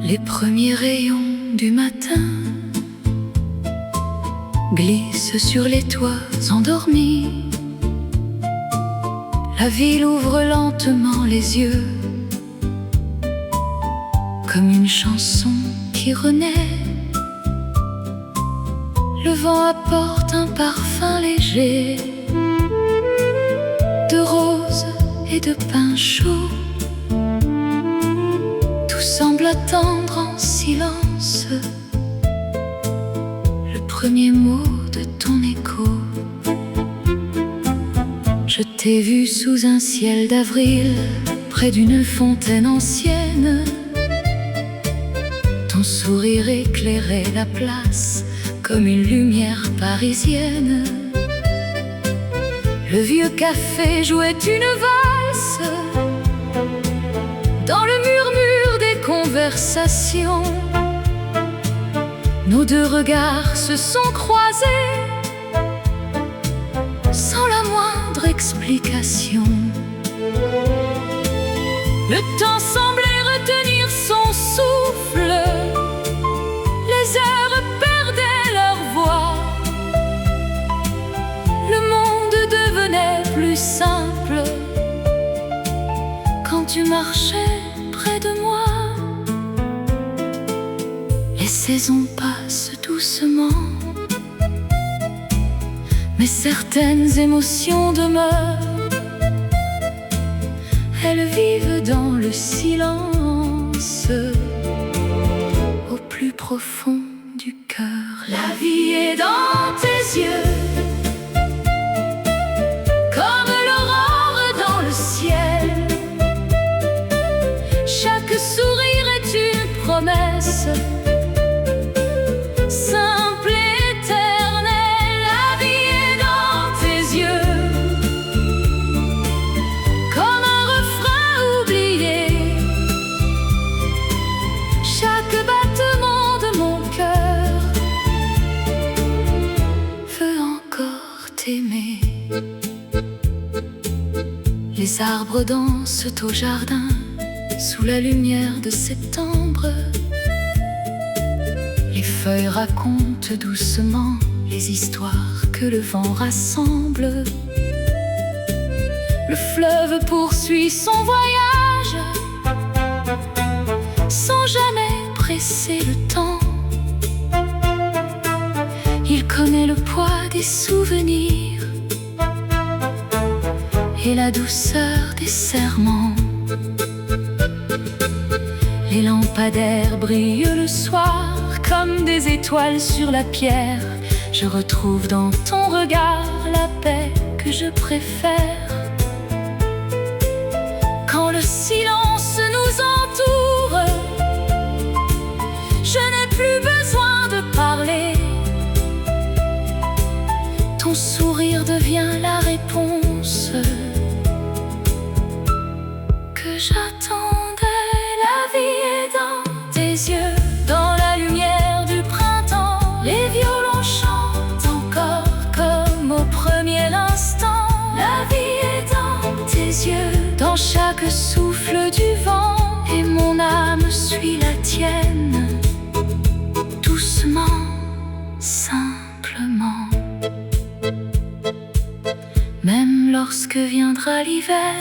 Les premiers rayons du matin glissent sur les toits endormis. La ville ouvre lentement les yeux, comme une chanson qui renaît. Le vent apporte un parfum léger de roses et de pin chaud. Tout semble attendre en silence le premier mot de ton écho. Je t'ai vu sous un ciel d'avril, près d'une fontaine ancienne. Ton sourire éclairait la place comme une lumière parisienne. Le vieux café jouait une valse dans le murmure des conversations. Nos deux regards se sont croisés sans la moindre explication. Le temps semblait retenir son souffle, les heures perdaient leur voix. Le monde devenait plus simple quand tu marchais près de moi. Les saisons passent doucement, mais certaines émotions demeurent. Elles vivent dans le silence, au plus profond du cœur. La vie est dans tes yeux, comme l'aurore dans le ciel. Chaque sourire est une promesse, simple et éternelle. La vie est dans tes yeux, comme un refrain oublié. Chaque battement de mon cœur veut encore t'aimer. Les arbres dansent au jardin sous la lumière de septembre. Les feuilles racontent doucement les histoires que le vent rassemble. Le fleuve poursuit son voyage sans jamais presser le temps. Il connaît le poids des souvenirs et la douceur des serments. Les lampadaires brillent le soir comme des étoiles sur la pierre. Je retrouve dans ton regard la paix que je préfère. Quand le silence nous entoure, je n'ai plus besoin de parler. Ton sourire devient la réponse que j'attendais. La vie est dans tes yeux, dans la lumière du printemps. Les violons chantent encore comme au premier instant. La vie est dans tes yeux, dans chaque souffle du vent. Et mon âme suit la tienne, doucement, simplement. Même lorsque viendra l'hiver,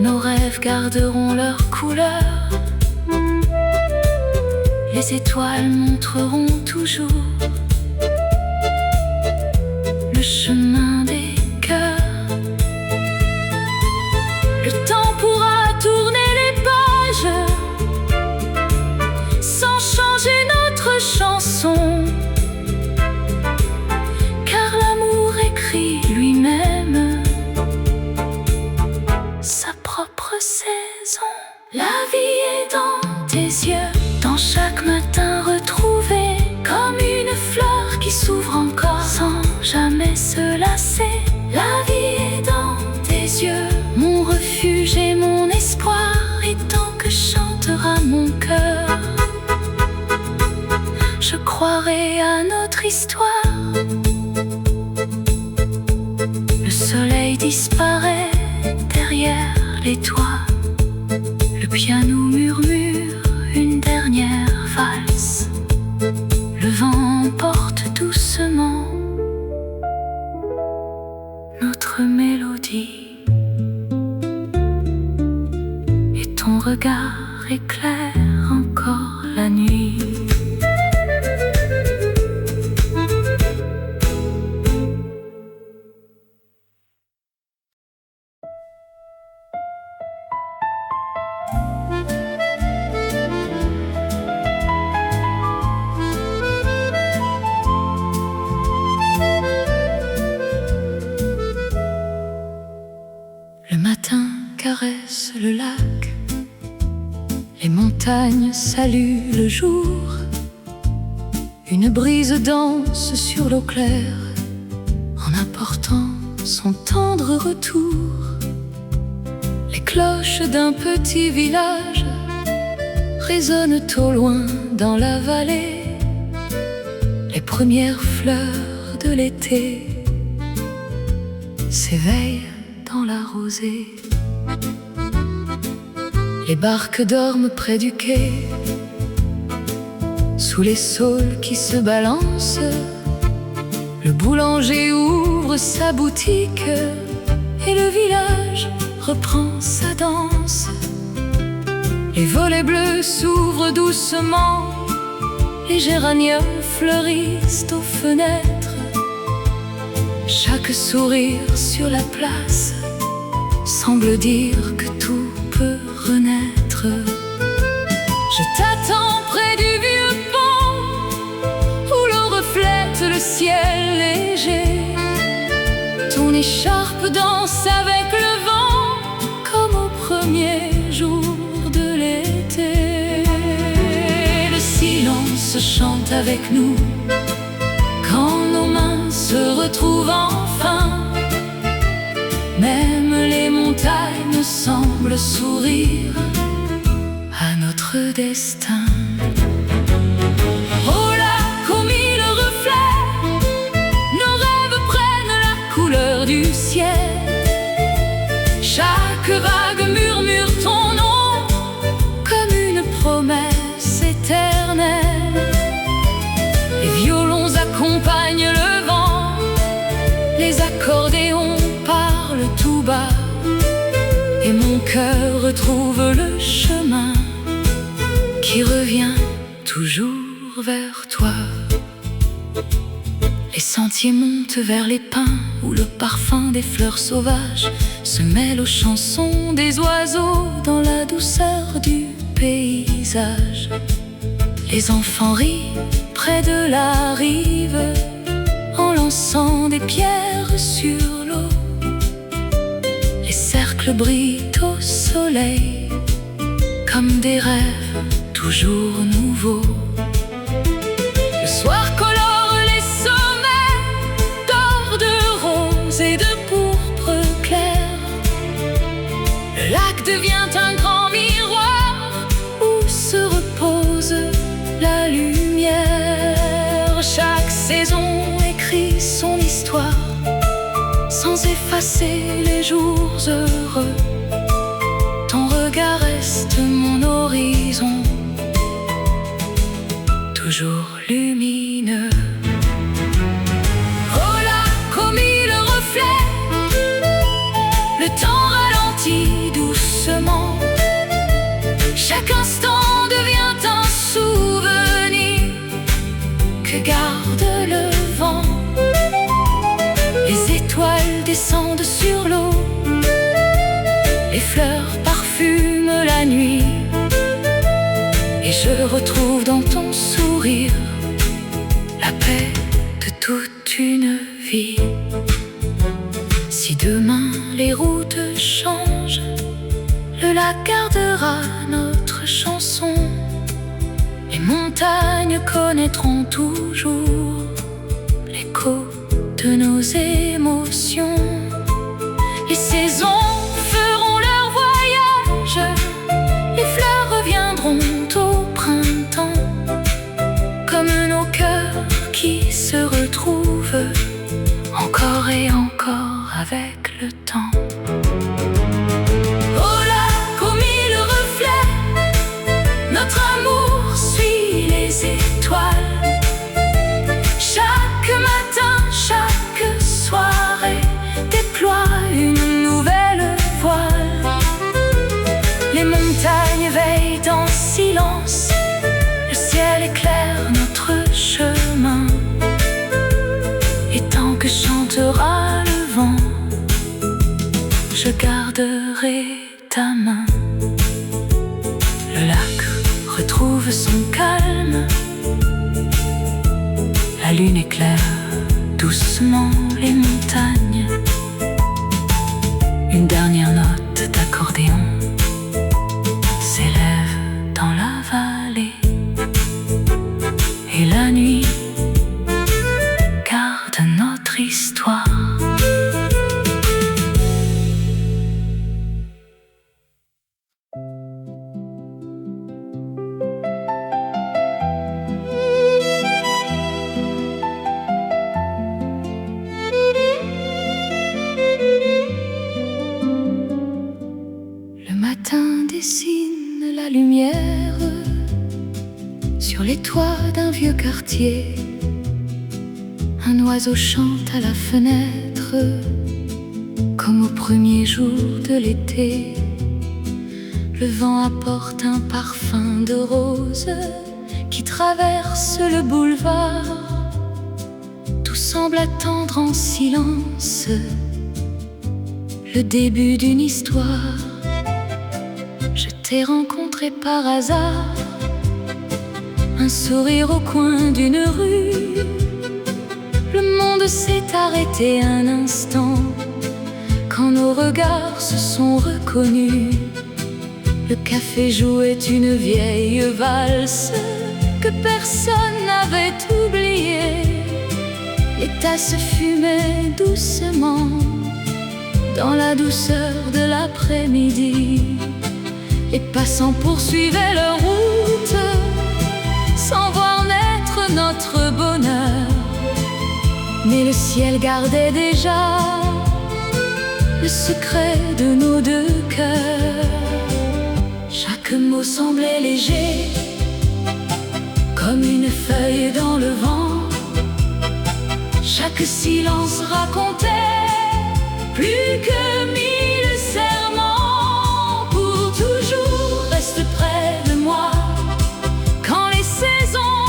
nos rêves garderont leur couleur. Les étoiles montreront toujours le chemin des cœurs. Le temps pourra tourner les pages sans changer notre chanson, car l'amour écrit lui-même sa propre saison. La vie est dans tes yeux, dans chaque matin retrouvé, comme une fleur qui s'ouvre encore sans jamais se lasser. La vie est dans tes yeux, mon refuge et mon espoir, et tant que chantera mon cœur, je croirai à notre histoire. Le soleil disparaît derrière les toits, le piano murmure une dernière valse. Le vent emporte doucement notre mélodie, et ton regard éclaire encore la nuit. Le matin caresse le lac, les montagnes saluent le jour. Une brise danse sur l'eau claire en apportant son tendre retour. Les cloches d'un petit village résonnent au loin dans la vallée. Les premières fleurs de l'été s'éveillent dans la rosée. Les barques dorment près du quai, sous les saules qui se balancent. Le boulanger ouvre sa boutique et le village reprend sa danse. Les volets bleus s'ouvrent doucement, les géraniums fleurissent aux fenêtres. Chaque sourire sur la place semble dire que tout peut renaître. Je t'attends près du vieux pont où l'eau reflète le ciel léger. Ton écharpe danse avec le vent comme au premier jour de l'été. Le silence chante avec nous quand nos mains se retrouvent enfin. Même les montagnes semblent sourire à notre destin. Au lac aux mille reflets, nos rêves prennent la couleur du ciel. Chaque vague murmure ton nom comme une promesse éternelle. Les violons accompagnent le vent, les accordéons parlent tout bas, et mon cœur retrouve le chemin qui revient toujours vers toi. Les sentiers montent vers les pins où le parfum des fleurs sauvages se mêle aux chansons des oiseaux dans la douceur du paysage. Les enfants rient près de la rive en lançant des pierres sur l'eau. Les cercles brillent au soleil comme des rêves toujours nouveaux. Le soir colore les sommets d'or, de rose et de pourpre clair. Le lac devient un grand miroir où se repose la lumière. Chaque saison écrit son histoire sans effacer les jours heureux. Ton regard reste mon horizon, toujours lumineux. Au lac aux mille reflets, le temps ralentit doucement. Chaque instant devient un souvenir que garde le vent. Les étoiles descendent sur l'eau, les fleurs parfument la nuit, et je retrouve dans ton sourire la paix de toute une vie. Si demain les routes changent, le lac gardera notre chanson. Les montagnes connaîtront toujours l'écho de nos émotions. Les saisons feront leur voyage, les fleurs reviendront au printemps, comme nos cœurs qui se retrouvent encore et encore avec le temps. Au lac aux mille reflets, ta main. Le lac retrouve son calme. La lune éclaire doucement les montagnes. Une dernière note d'accordéon s'élève dans la vallée. Et la nuit garde notre histoire. Le matin dessine la lumière sur les toits d'un vieux quartier. Un oiseau chante à la fenêtre comme au premier jour de l'été. Le vent apporte un parfum de rose qui traverse le boulevard. Tout semble attendre en silence le début d'une histoire. Je t'ai rencontré par hasard, un sourire au coin d'une rue. Le monde s'est arrêté un instant quand nos regards se sont reconnus. Le café jouait une vieille valse que personne n'avait oubliée. Les tasses fumaient doucement dans la douceur de l'après-midi. Les passants poursuivaient leur route sans voir naître notre bonheur. Mais le ciel gardait déjà le secret de nos deux cœurs. Chaque mot semblait léger, comme une feuille dans le vent. Chaque silence racontait plus que 1000 serments. Pour toujours, reste près de moi quand les saisons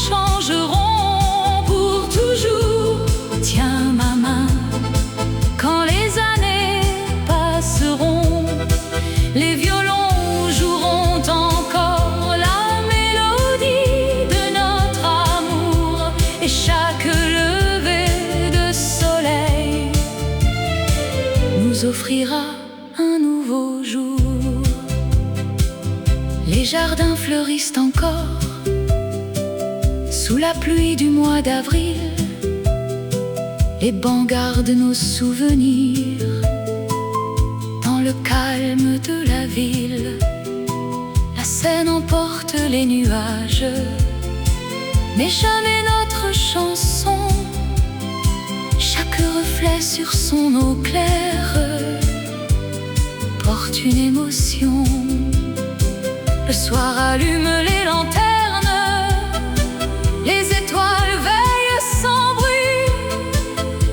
changeront. Pour toujours, tiens ma main quand les années passeront. Les violons joueront encore la mélodie de notre amour. Et chaque lever de soleil nous offrira un nouveau jour. Les jardins fleurissent encore sous la pluie du mois d'avril. Les bancs gardent nos souvenirs dans le calme de la ville. La Seine emporte les nuages, mais jamais notre chanson. Chaque reflet sur son eau claire porte une émotion. Le soir allume les lanternes, les étoiles veillent sans bruit.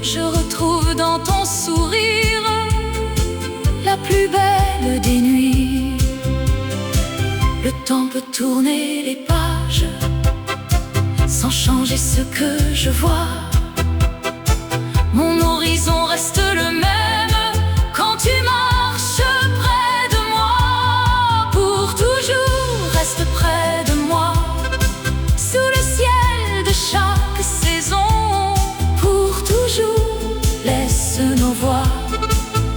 Je retrouve dans ton sourire la plus belle des nuits. Le temps peut tourner les pages sans changer ce que je vois. Mon horizon reste le même quand tu marches près de moi. Pour toujours, reste près de moi sous le ciel de chaque saison. Pour toujours, laisse nos voix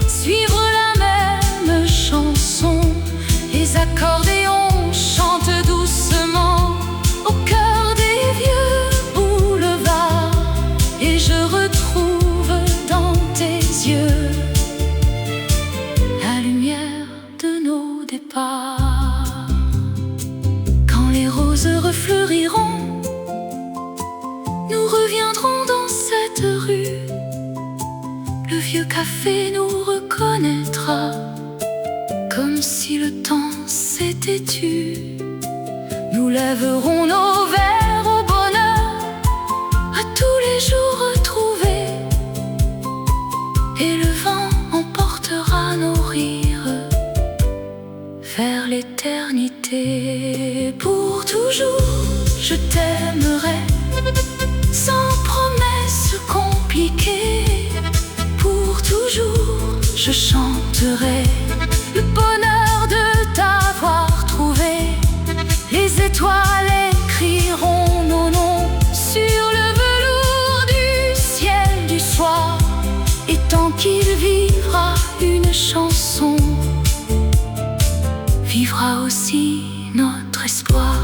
suivre la même chanson. Les accordéons chantent doucement au cœur des vieux boulevards. Et je retrouve dans tes yeux la lumière de nos départs. Quand les roses refleuriront, nous reviendrons dans cette rue. Le vieux café nous reconnaîtra comme si le temps s'était tu. Nous lèverons nos verres au bonheur, à tous les jours retrouvés. Et le vent emportera nos rires vers l'éternité. Pour toujours, je t'aimerai sans promesse compliquée. Pour toujours, je chanterai le bonheur vivra aussi notre espoir.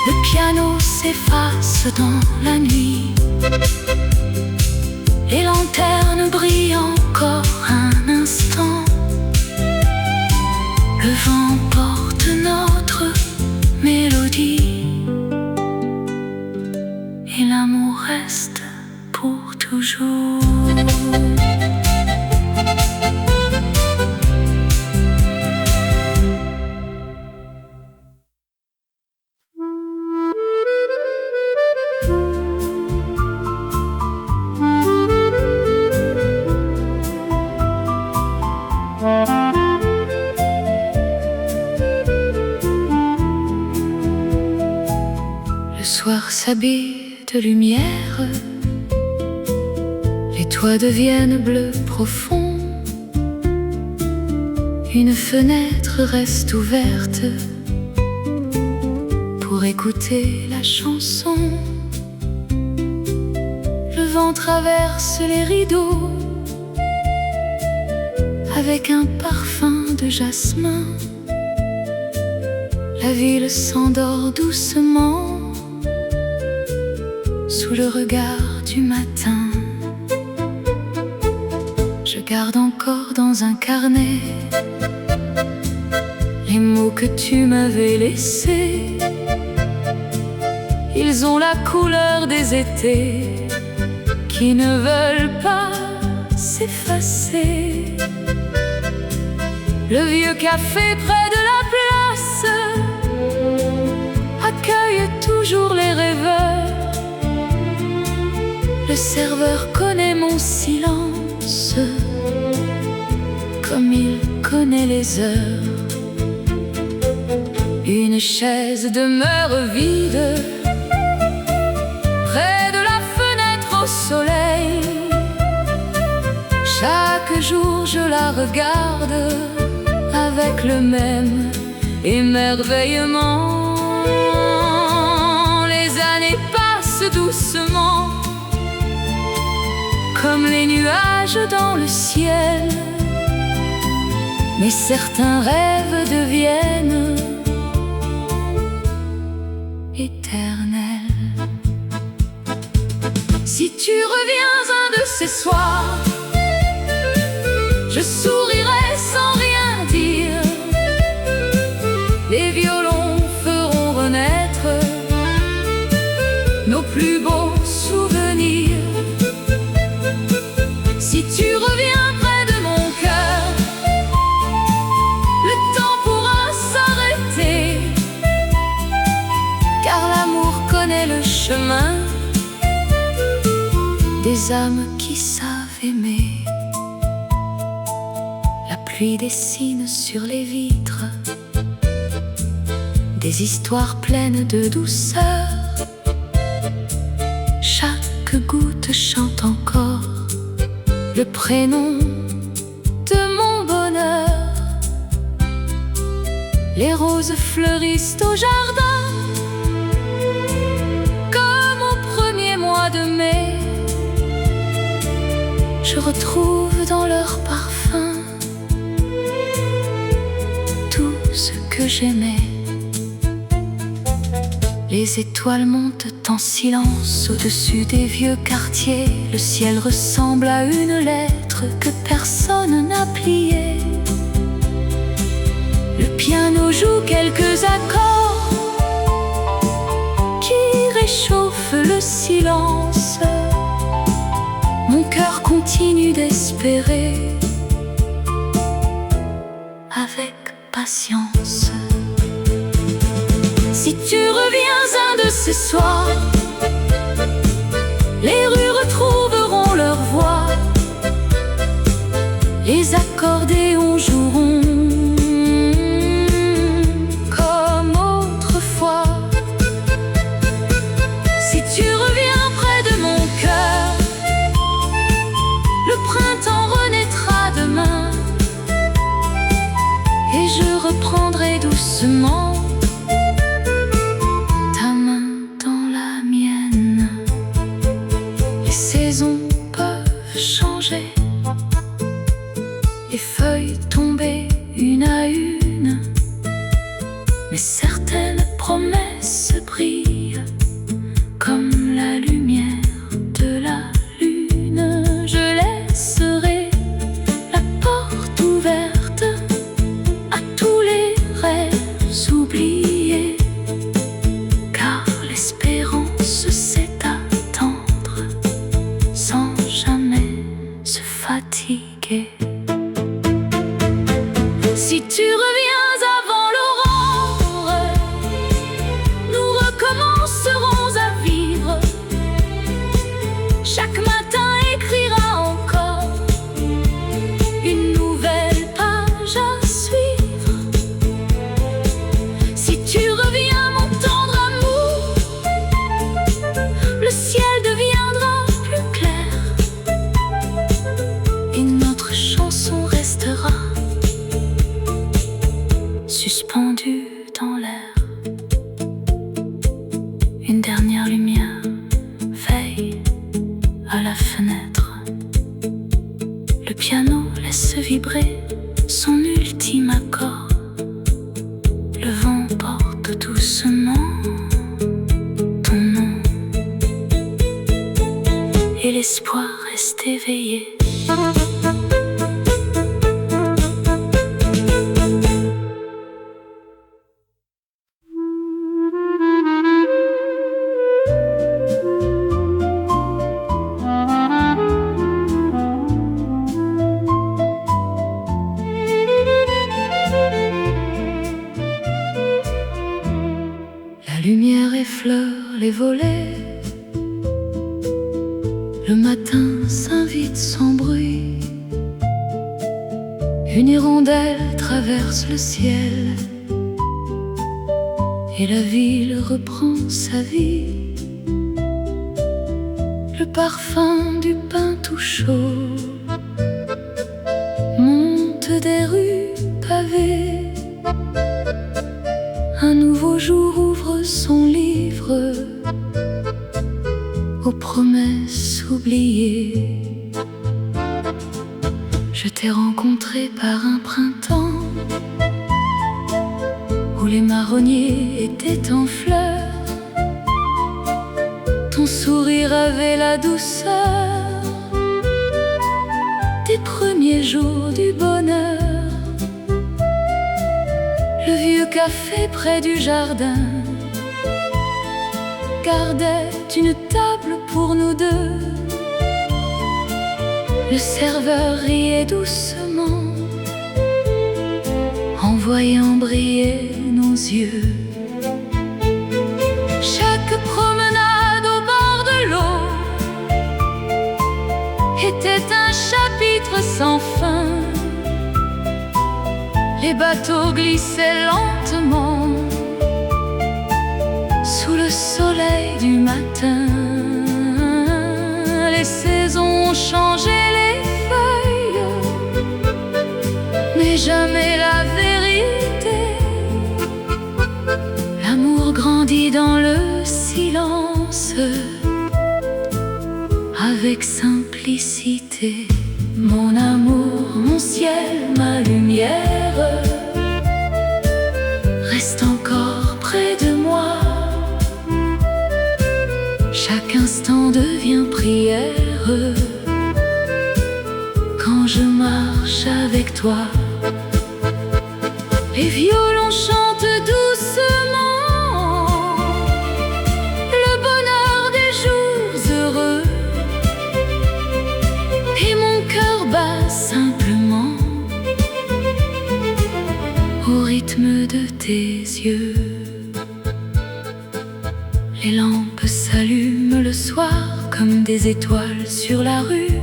Le piano s'efface dans la nuit, les lanternes brillent encore un instant. Le vent porte notre mélodie et l'amour reste pour toujours. Le soir s'habille de lumière, les toits deviennent bleus profonds. Une fenêtre reste ouverte pour écouter la chanson. Le vent traverse les rideaux avec un parfum de jasmin. La ville s'endort doucement sous le regard du matin. Je garde encore dans un carnet les mots que tu m'avais laissés. Ils ont la couleur des étés qui ne veulent pas s'effacer. Le vieux café près de la place accueille toujours les rêveurs. Le serveur connaît mon silence comme il connaît les heures. Une chaise demeure vide près de la fenêtre au soleil. Chaque jour je la regarde avec le même émerveillement. Les années passent doucement comme les nuages dans le ciel, mais certains rêves deviennent éternels. Si tu reviens un de ces soirs, je sourirai sans rien dire. Les violons feront renaître nos plus beaux souvenirs. Si tu reviens près de mon cœur, le temps pourra s'arrêter, car l'amour connaît le chemin des âmes qui savent aimer. La pluie dessine sur les vitres des histoires pleines de douceur. Chaque goutte chante encore le prénom de mon bonheur. Les roses fleurissent au jardin comme au premier mois de mai. Je retrouve dans leur parfum tout ce que j'aimais. Les étoiles montent en silence au-dessus des vieux quartiers. Le ciel ressemble à une lettre que personne n'a pliée. Le piano joue quelques accords qui réchauffent le silence. Mon cœur continue d'espérer avec patience. Si tu reviens un de ces soirs, les rues retrouveront leur voix, les accordéons joueront comme autrefois. Si tu reviens près de mon cœur, le printemps renaîtra demain, et je reprendrai doucement ta main dans la mienne. Les saisons peuvent changer, les feuilles tomber une à une. Si tu reviens avant l'aurore, nous recommencerons à vivre. Chaque matin écrira encore une nouvelle page à suivre. Si tu reviens, mon tendre amour, le ciel deviendra plus clair et notre chanson restera suspendue dans l'air. Une dernière lumière veille à la fenêtre. Le piano laisse vibrer son ultime accord. Le vent porte doucement ton nom et l'espoir reste éveillé. La lumière effleure les volets. Le matin s'invite sans bruit. Une hirondelle traverse le ciel et la ville reprend sa vie. Le parfum du pain tout chaud monte des rues pavées. Un nouveau jour ouvre son livre aux promesses oubliées. Je t'ai rencontré par un printemps où les marronniers étaient en fleurs. Ton sourire avait la douceur des premiers jours du bonheur. Le vieux café près du jardin gardait une table pour nous deux. Le serveur riait doucement en voyant briller nos yeux. Chaque promenade au bord de l'eau était un chapitre sans fin. Les bateaux glissaient lentement sous le soleil du matin. Les saisons ont changé les feuilles, mais jamais la vérité. L'amour grandit dans le silence avec simplicité. Mon amour, mon ciel, ma lumière, reste encore près de moi. Chaque instant devient prière quand je marche avec toi. Les violons chantent doucement le bonheur des jours heureux, et mon cœur bat simplement au rythme de tes yeux. Les lampes s'allument le soir comme des étoiles sur la rue.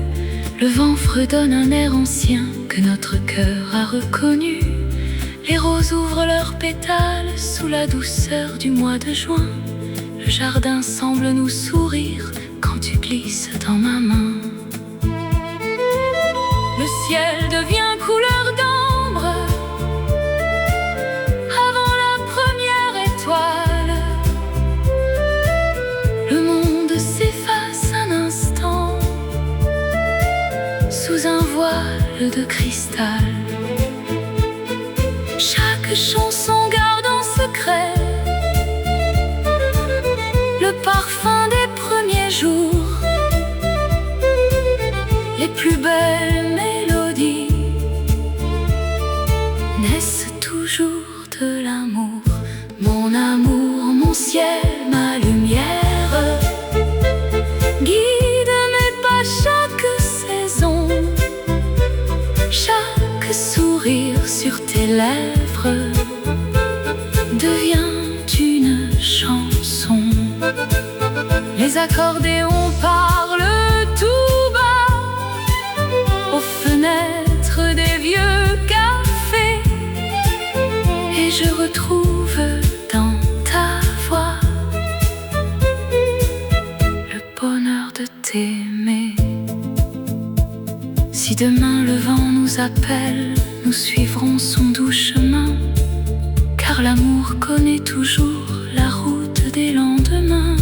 Le vent fredonne un air ancien que notre cœur a reconnu. Les roses ouvrent leurs pétales sous la douceur du mois de juin. Le jardin semble nous sourire quand tu glisses dans ma main. Le ciel devient couleur d'ambre avant la première étoile. Le monde s'efface un instant sous un voile de cristal. Chaque chanson garde en secret le parfum des premiers jours. Les plus belles mélodies naissent toujours de l'amour. Mon amour, mon ciel, ma lumière, guide mes pas chaque saison, chaque sourire sourire sur tes lèvres devient une chanson. Les accordéons parlent tout bas aux fenêtres des vieux cafés, et je retrouve dans ta voix le bonheur de t'aimer. Si demain le vent nous appelle, nous suivrons son doux chemin, car l'amour connaît toujours la route des lendemains.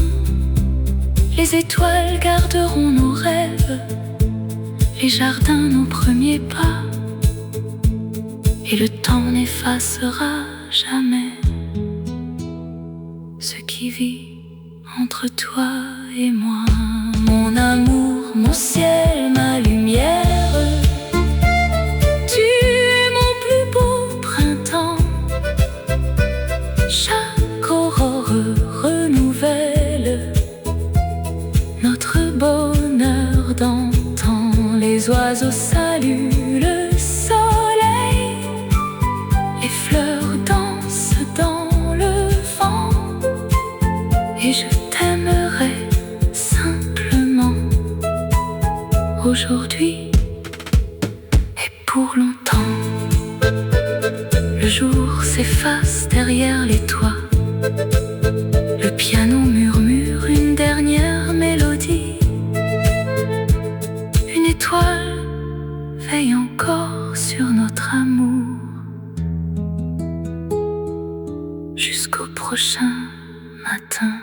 Les étoiles garderont nos rêves, les jardins nos premiers pas, et le temps n'effacera jamais ce qui vit entre toi et moi. Mon amour, mon ciel, ma lumière, tu es mon plus beau printemps. Chaque aurore renouvelle notre bonheur d'antan. Les oiseaux saluent le soleil, les fleurs dansent dans le vent, et je t'aimerai simplement aujourd'hui et pour longtemps. Le jour s'efface derrière les toits, le piano murmure une dernière mélodie. Une étoile veille encore sur notre amour jusqu'au prochain matin.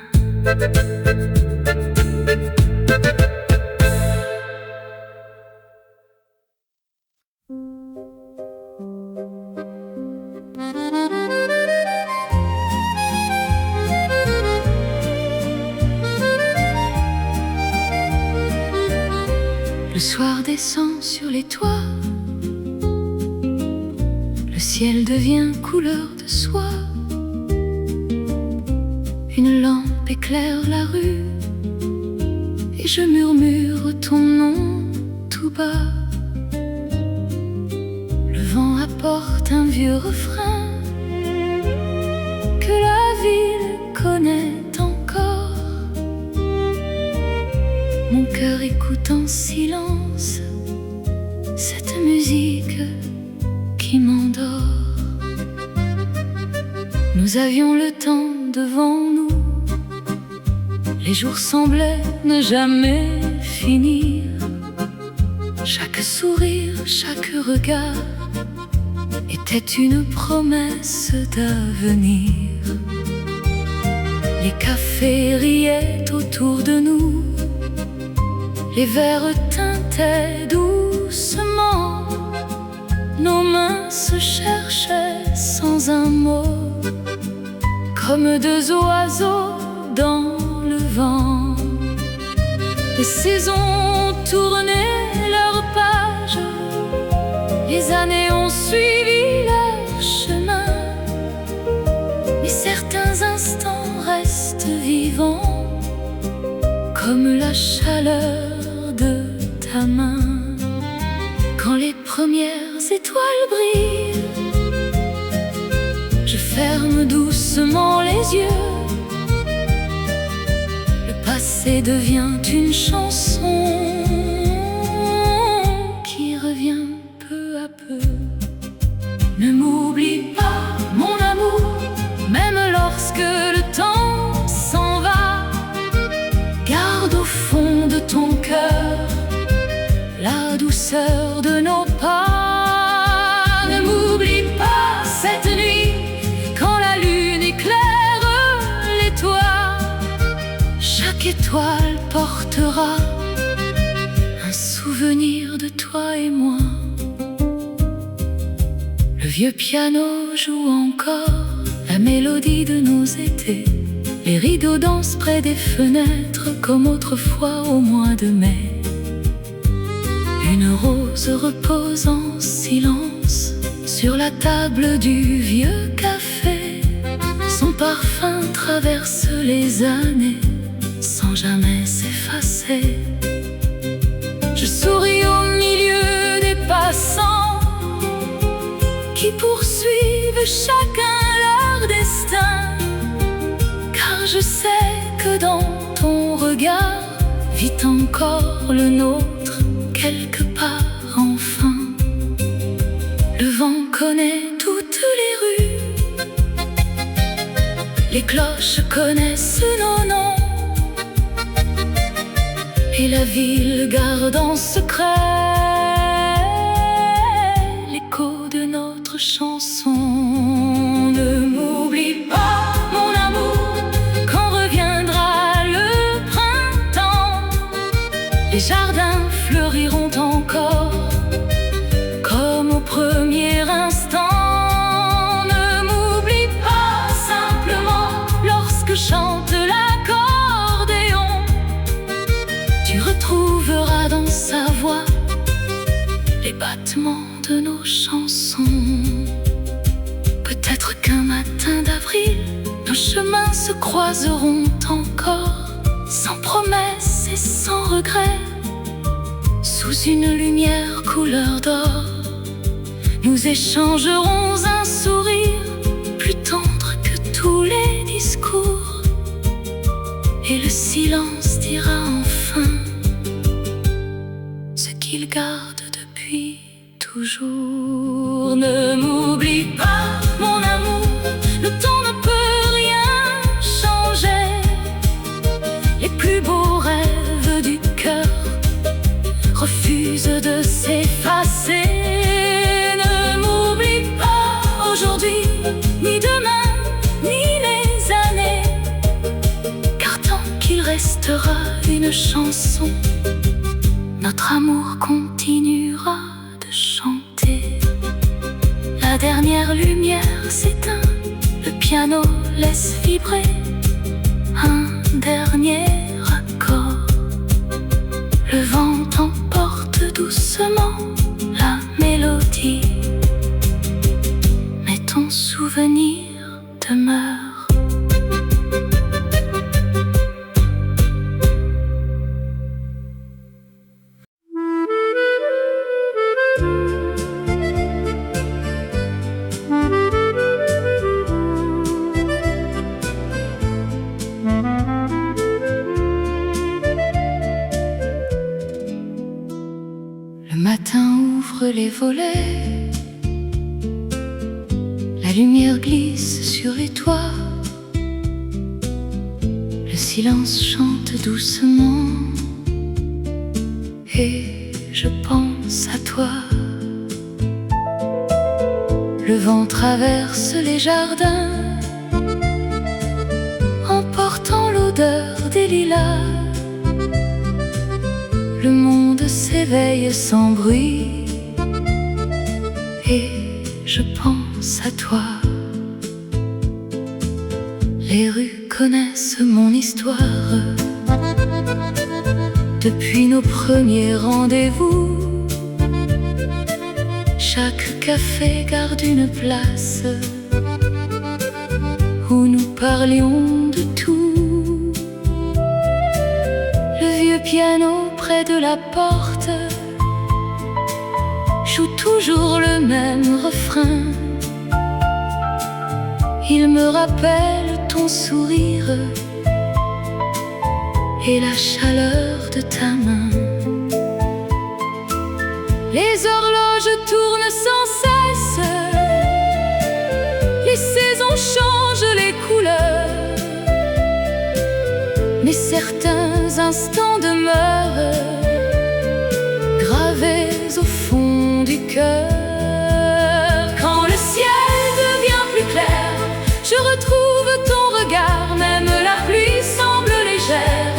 Le soir descend sur les toits, le ciel devient couleur de soie. Une lampe éclaire la rue et je murmure ton nom tout bas. Le vent apporte un vieux refrain que la ville connaît encore. Mon cœur écoute en silence cette musique qui m'endort. Nous avions le temps devant nous, les jours semblaient ne jamais finir. Chaque sourire, chaque regard était une promesse d'avenir. Les cafés riaient autour de nous, les verres tintaient doucement, nos mains se cherchaient sans un mot, comme deux oiseaux dans le vent. Les saisons tournaient leurs pages, les années ont suivi leur chemin, mais certains instants restent vivants, comme la chaleur de ta main. Quand les premières étoiles brillent, je ferme doucement les yeux. Le passé devient une chanson qui revient peu à peu. Ne m'oublie pas, mon amour, même lorsque le temps s'en va. Garde au fond de ton cœur la douceur de nos pas. Ne m'oublie pas cette nuit quand la lune éclaire les toits. Chaque étoile portera un souvenir de toi et moi. Le vieux piano joue encore la mélodie de nos étés. Les rideaux dansent près des fenêtres comme autrefois au mois de mai. Une rose repose en silence sur la table du vieux café. Son parfum traverse les années sans jamais s'effacer. Je souris au milieu des passants qui poursuivent chacun leur destin. Car je sais que dans ton regard vit encore le nôtre quelque part enfin. Le vent connaît toutes les rues, les cloches connaissent nos noms, et la ville garde en secret l'écho de notre chanson. Ne m'oublie pas, mon amour, quand reviendra le printemps. Les jardins fleuriront encore comme au premier instant. Ne m'oublie pas simplement lorsque chante l'accordéon. Tu retrouveras dans sa voix les battements de nos chansons. Peut-être qu'un matin d'avril, nos chemins se croiseront encore, sans promesse et sans regret, sous une lumière couleur d'or. Nous échangerons un sourire plus tendre que tous les discours, et le silence dira enfin ce qu'il garde depuis toujours. Ne m'oublie pas, mon amour, le temps ne peut rien changer. Les plus beaux rêves du cœur refusent de s'effacer. Ne m'oublie pas aujourd'hui, ni demain, ni les années, car tant qu'il restera une chanson, notre amour continuera de chanter. La dernière lumière s'éteint, le piano laisse vibrer un dernier accord. Le vent emporte doucement la mélodie, mais ton souvenir demeure. Le matin ouvre les volets, la lumière glisse sur les toits, le silence chante doucement, et je pense à toi. Le vent traverse les jardins, emportant l'odeur des lilas. Le monde s'éveille sans bruit, et je pense à toi. Les rues connaissent mon histoire, depuis nos premiers rendez-vous. Chaque café garde une place où nous parlions de tout. Le vieux piano près de la porte joue toujours le même refrain. Il me rappelle ton sourire et la chaleur de ta main. Les horloges tournent sans cesse, les saisons changent les couleurs, mais certains instants demeurent gravés au fond du cœur. Quand le ciel devient plus clair, je retrouve ton regard, même la pluie semble légère.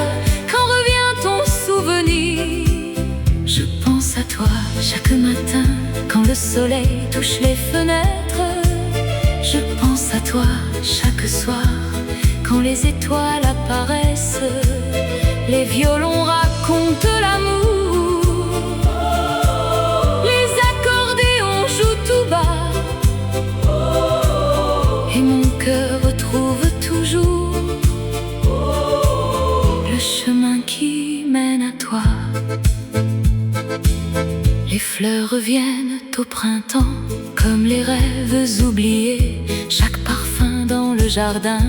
Quand revient ton souvenir, je pense à toi chaque matin. Quand le soleil touche les fenêtres, je pense à toi chaque soir. Quand les étoiles apparaissent, les violons racontent l'amour. Les accordéons jouent tout bas, et mon cœur retrouve toujours le chemin qui mène à toi. Les fleurs reviennent au printemps comme les rêves oubliés. Chaque parfum dans le jardin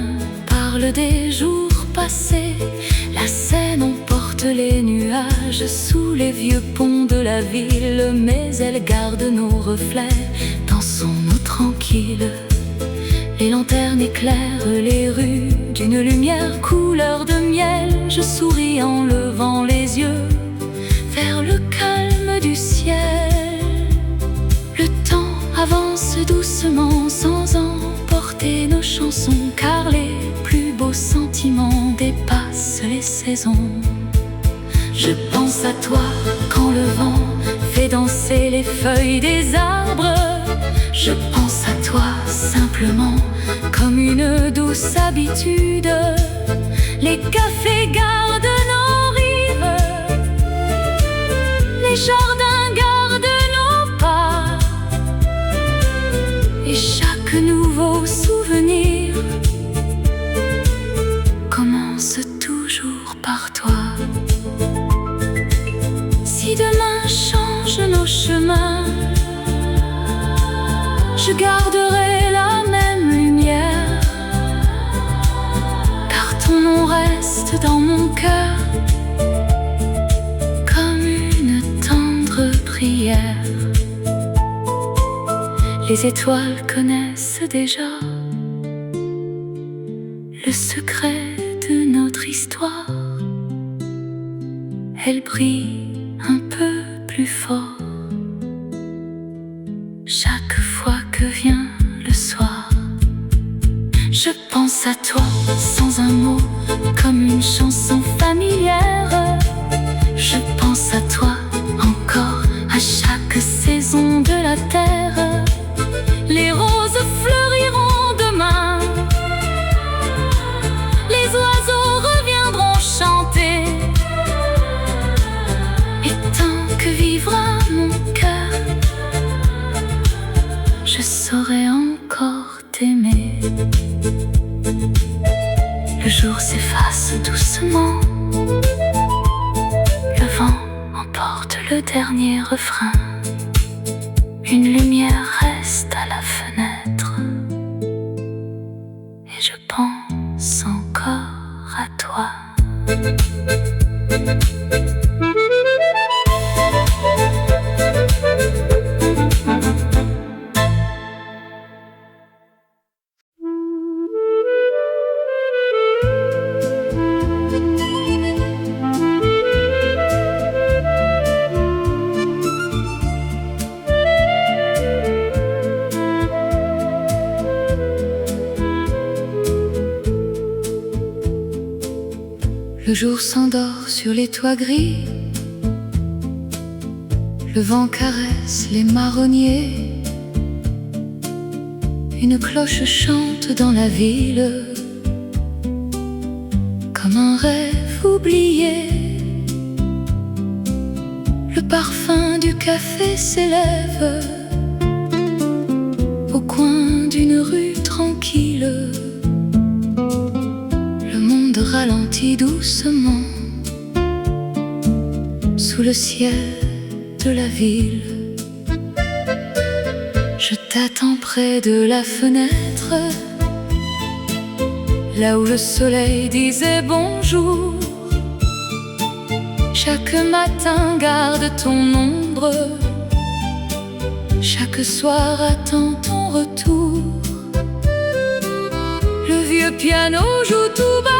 parle des jours passés. La Seine emporte les nuages sous les vieux ponts de la ville, mais elle garde nos reflets dans son eau tranquille. Les lanternes éclairent les rues d'une lumière couleur de miel. Je souris en levant les yeux vers le calme du ciel. Le temps avance doucement sans emporter nos chansons, car les plus beaux sentiments dépassent les saisons. Je pense à toi quand le vent fait danser les feuilles des arbres. Je pense à toi simplement comme une douce habitude. Les cafés gardent nos rives, les jardins gardent nos pas, et chaque nouveau souvenir commence toujours par toi. Si demain change nos chemins, je garderai la même lumière, car ton nom reste dans mon cœur comme une tendre prière. Les étoiles connaissent déjà le secret de notre histoire. Elles brillent un peu plus fort chaque fois que vient le soir. Je pense à toi sans un mot, comme une chanson familière. Je pense à toi encore à chaque saison de la terre. Les roses fleuriront demain, les oiseaux reviendront chanter, et tant que vivra mon cœur, je saurai encore t'aimer. Le jour s'efface doucement, le vent emporte le dernier refrain. Une lumière reste à la fenêtre, et je pense encore à toi. Le jour s'endort sur les toits gris, le vent caresse les marronniers. Une cloche chante dans la ville comme un rêve oublié. Le parfum du café s'élève au coin d'une rue tranquille. Ralentit doucement sous le ciel de la ville. Je t'attends près de la fenêtre, là où le soleil disait bonjour. Chaque matin garde ton ombre, chaque soir attend ton retour. Le vieux piano joue tout bas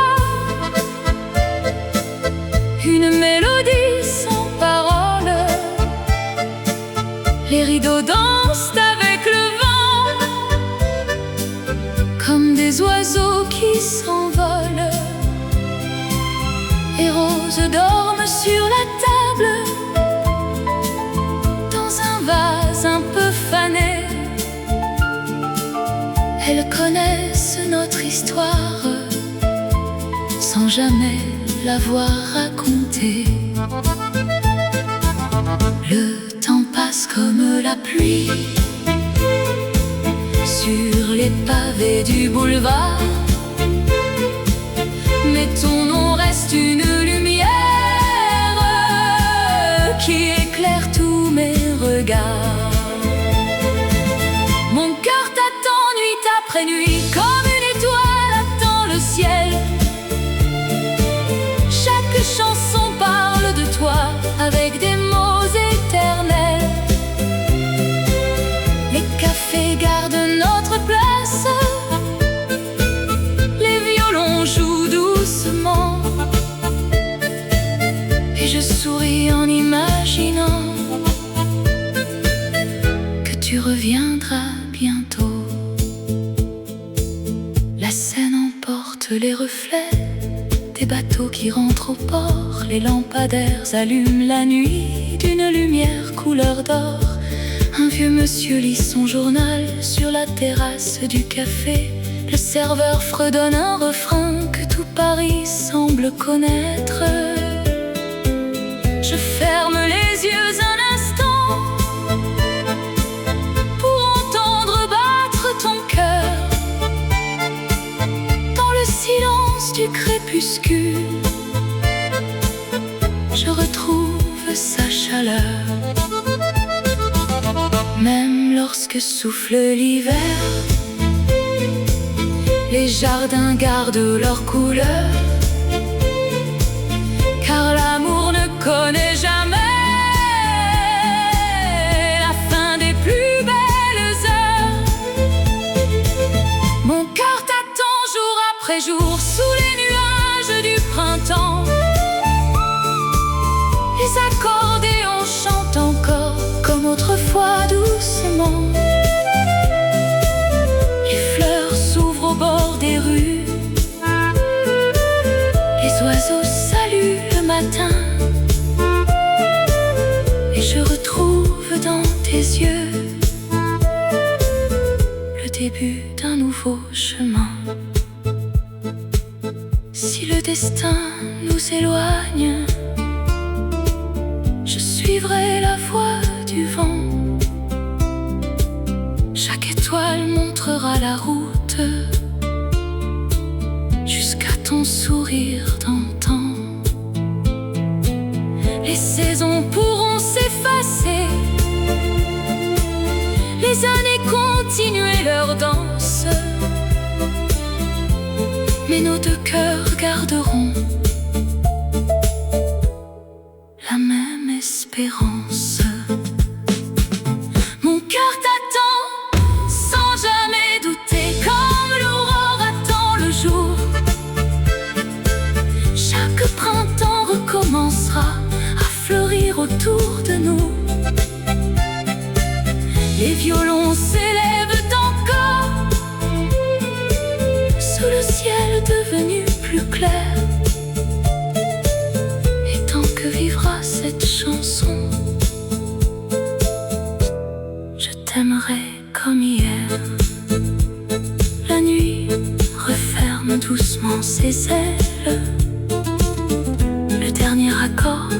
une mélodie sans parole. Les rideaux dansent avec le vent comme des oiseaux qui s'envolent. Et roses dorment sur la table dans un vase un peu fané. Elles connaissent notre histoire sans jamais l'avoir racontée. Le temps passe comme la pluie sur les pavés du boulevard, mais ton nom reste une lumière qui éclaire tous mes regards. après nuit, comme une étoile attend le ciel. Chaque chanson parle de toi avec des mots éternels. Les cafés gardent notre place, les violons jouent doucement, et je souris en imaginant que tu reviendras bientôt. La Seine emporte les reflets des bateaux qui rentrent au port. Les lampadaires allument la nuit d'une lumière couleur d'or. Un vieux monsieur lit son journal sur la terrasse du café. Le serveur fredonne un refrain que tout Paris semble connaître. Je ferme les yeux un instant pour entendre battre ton cœur. Dans le silence du crépuscule, je retrouve sa chaleur. Même lorsque souffle l'hiver, les jardins gardent leur couleur, car l'amour ne connaît jamais la fin des plus belles heures. Mon cœur t'attend jour après jour sous les nuages du printemps. Les accordéons chantent encore comme autrefois doucement. Les fleurs s'ouvrent au bord des rues, les oiseaux saluent le matin, et je retrouve dans tes yeux le début d'un nouveau chemin. Si le destin nous éloigne, je suivrai la voie du vent. Chaque étoile montrera la route jusqu'à ton sourire d'antan. Les saisons pourront s'effacer, les années continuer leur danse, mais nos deux cœurs garderont la même espérance. Mon cœur t'attend sans jamais douter, comme l'aurore attend le jour. Chaque printemps recommencera à fleurir autour de nous. Les violons s'élèvent encore sous le ciel devenu plus clair. Et tant que vivra cette chanson, je t'aimerai comme hier. La nuit referme doucement ses ailes. Le dernier accord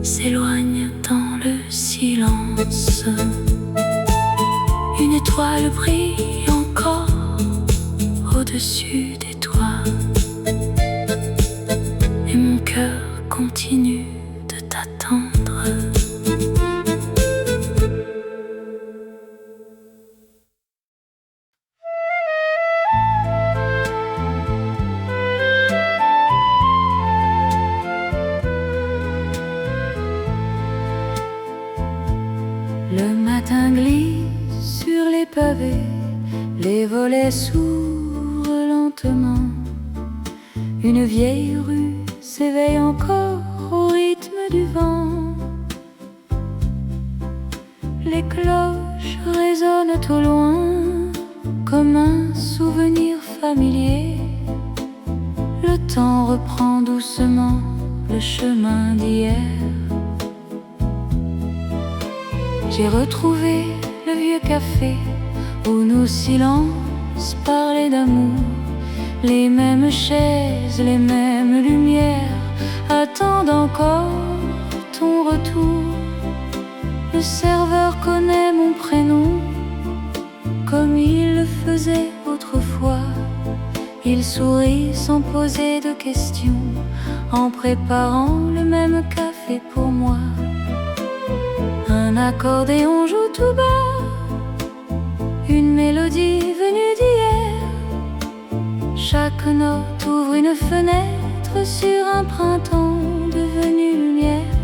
s'éloigne dans le silence. Une étoile brille encore au-dessus des toits, et mon cœur continue de t'attendre. Le matin glisse sur les pavés, les volets s'ouvrent lentement. Une vieille rue s'éveille encore au rythme du vent. Les cloches résonnent au loin comme un souvenir familier. Le temps reprend doucement le chemin d'hier. J'ai retrouvé le vieux café où nos silences parlaient d'amour. Les mêmes chaises, les mêmes lumières attendent encore ton retour. Le serveur connaît mon prénom comme il le faisait autrefois. Il sourit sans poser de questions en préparant le même café pour moi. Un accordéon joue tout bas, une mélodie venue d'hier. note ouvre une fenêtre sur un printemps devenu lumière.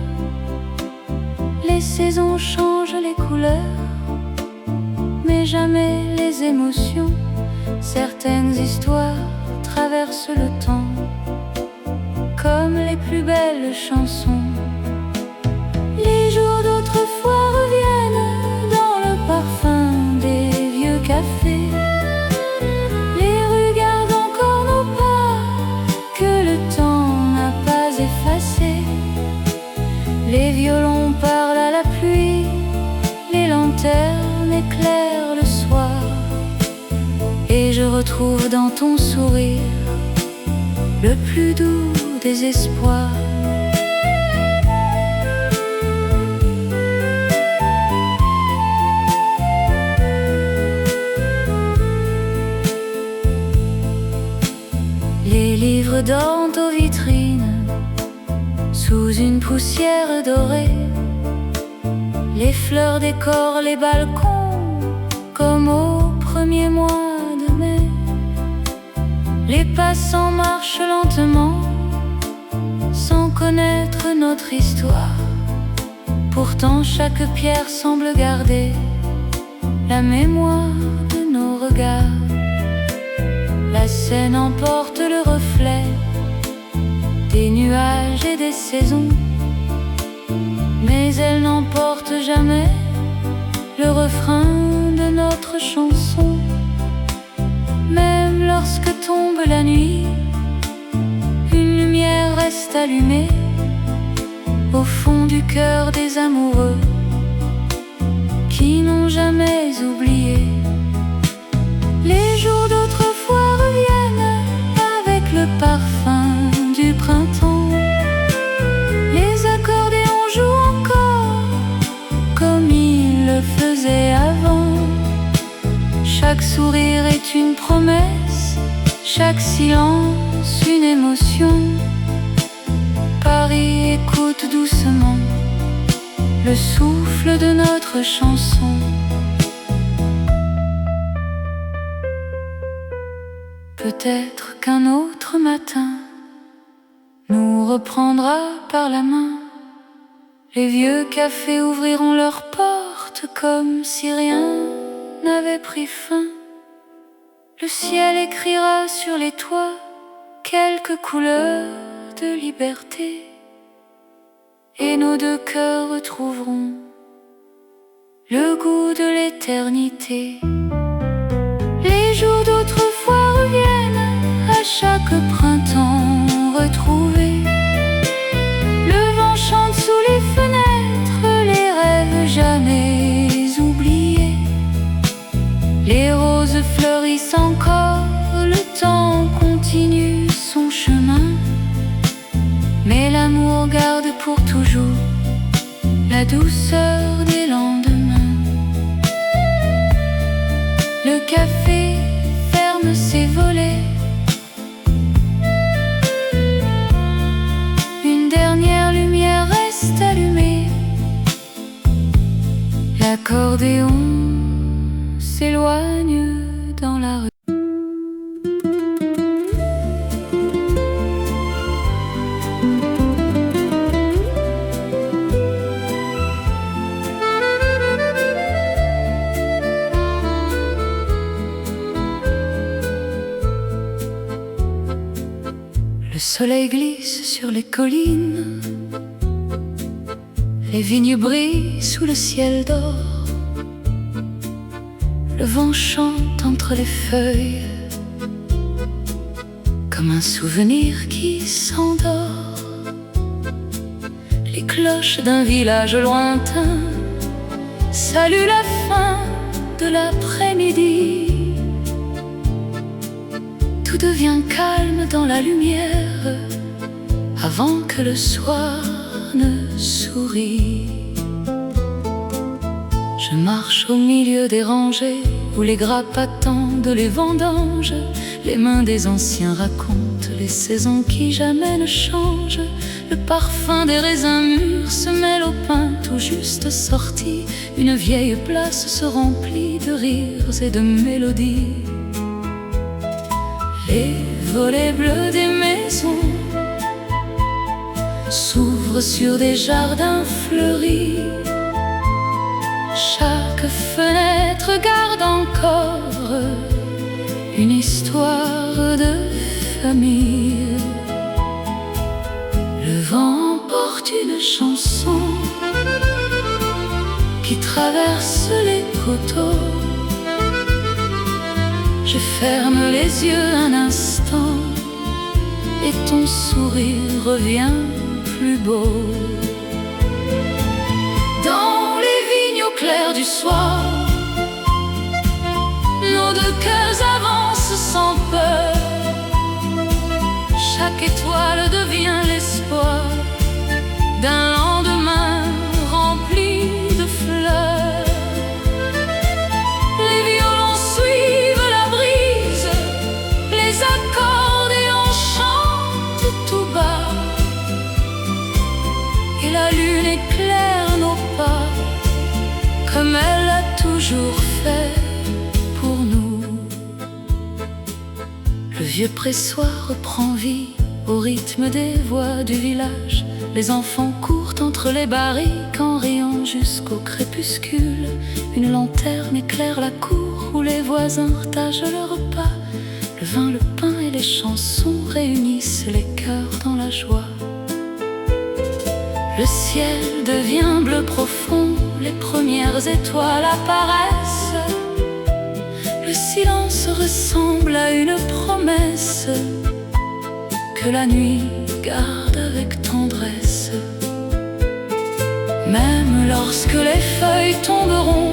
Les saisons changent les couleurs, mais jamais les émotions. Certaines histoires traversent le temps, comme les plus belles chansons. Les jours d'autrefois reviennent dans le parfum des vieux cafés. Les rues gardent encore nos pas que le temps n'a pas effacés. Les violons parlent à la pluie, les lanternes éclairent le soir. Et je retrouve dans ton sourire le plus doux des espoirs. Les livres dorment aux vitrines sous une poussière dorée. Les fleurs décorent les balcons comme au premier mois de mai. Les passants marchent lentement sans connaître notre histoire. Pourtant chaque pierre semble garder la mémoire de nos regards. La Seine emporte le reflet des nuages et des saisons, mais elle n'emporte jamais le refrain de notre chanson. Même lorsque tombe la nuit, une lumière reste allumée au fond du cœur des amoureux qui n'ont jamais oublié. Les jours d'autrefois reviennent avec le parfum du printemps. Les accordéons jouent encore comme ils le faisaient avant. Chaque sourire est une promesse, chaque silence une émotion. Paris écoute doucement le souffle de notre chanson. Peut-être qu'un autre matin nous reprendra par la main. Les vieux cafés ouvriront leurs portes comme si rien n'avait pris fin. Le ciel écrira sur les toits quelques couleurs de liberté, et nos deux cœurs retrouveront le goût de l'éternité. Les jours d'autrefois reviennent à chaque printemps retrouvé. Le vent chante sous les fenêtres les rêves jamais oubliés. Les roses fleurissent encore, le temps continue son chemin. Mais l'amour garde pour toujours la douceur des lendemains. Le café ferme ses volets. Une dernière lumière reste allumée. L'accordéon s'éloigne dans la rue. Le soleil glisse sur les collines, les vignes brillent sous le ciel d'or. Le vent chante entre les feuilles, comme un souvenir qui s'endort. Les cloches d'un village lointain saluent la fin de l'après-midi. Tout devient calme dans la lumière avant que le soir ne sourit. Je marche au milieu des rangées où les grappes attendent les vendanges. Les mains des anciens racontent les saisons qui jamais ne changent. Le parfum des raisins mûrs se mêle au pain tout juste sorti. Une vieille place se remplit de rires et de mélodies. Les volets bleus des maisons s'ouvrent sur des jardins fleuris. Chaque fenêtre garde encore une histoire de famille. Le vent porte une chanson qui traverse les coteaux. Je ferme les yeux un instant et ton sourire revient plus beau. Dans les vignes au clair du soir, nos deux cœurs avancent sans peur. Chaque étoile devient l'espoir d'un lendemain rempli de fleurs. Les violons suivent la brise, les accordéons chantent tout bas, et la lune éclaire nos pas comme elle a toujours fait pour nous. Le vieux pressoir reprend vie au rythme des voix du village. Les enfants courent entre les barriques en riant jusqu'au crépuscule. Une lanterne éclaire la cour où les voisins partagent le repas. Le vin, le pain et les chansons réunissent les cœurs dans la joie. Le ciel devient bleu profond, les premières étoiles apparaissent. Le silence ressemble à une promesse que la nuit garde avec tendresse. Même lorsque les feuilles tomberont,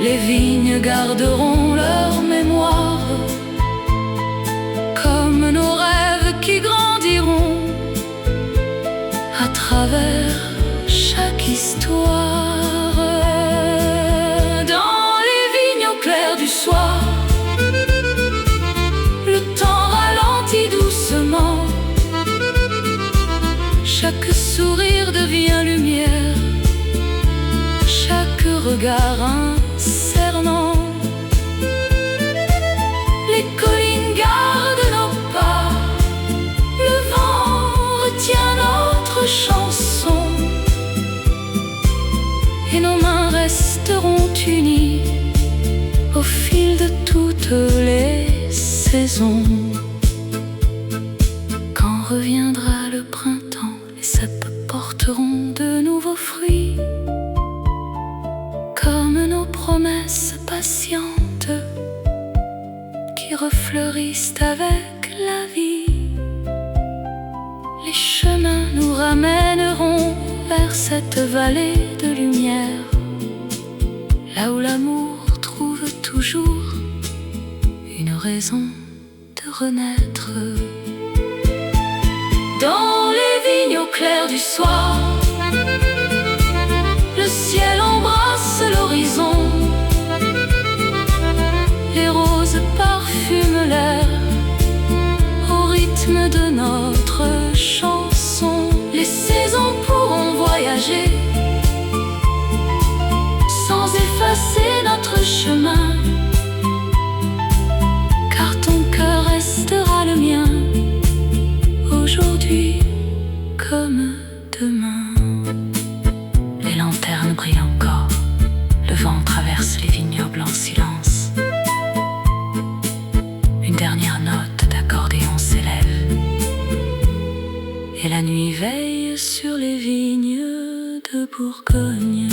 les vignes garderont leur mémoire, comme nos rêves qui grandiront à travers chaque histoire. Dans les vignes au clair du soir, le temps ralentit doucement. Chaque sourire devient lumière, chaque regard un serment. Les collines gardent nos pas, le vent retient notre chanson, et nos mains resteront unies au fil de toutes les saisons. Quand reviendra le printemps, les cèpes porteront de nouveaux fruits, comme nos promesses patientes qui refleurissent avec la vie. Les chemins nous ramèneront vers cette vallée de lumière, là où l'amour trouve toujours une raison de renaître. Dans les vignes au clair du soir, le ciel embrasse l'horizon. Les roses parfument l'air au rythme de notre chanson. Les saisons pourront voyager sans effacer notre chemin, car ton cœur restera le mien, aujourd'hui comme demain. Les lanternes brillent encore, le vent traverse les vignobles en silence. Une dernière note d'accordéon s'élève, et la nuit veille sur les vignes de Bourgogne.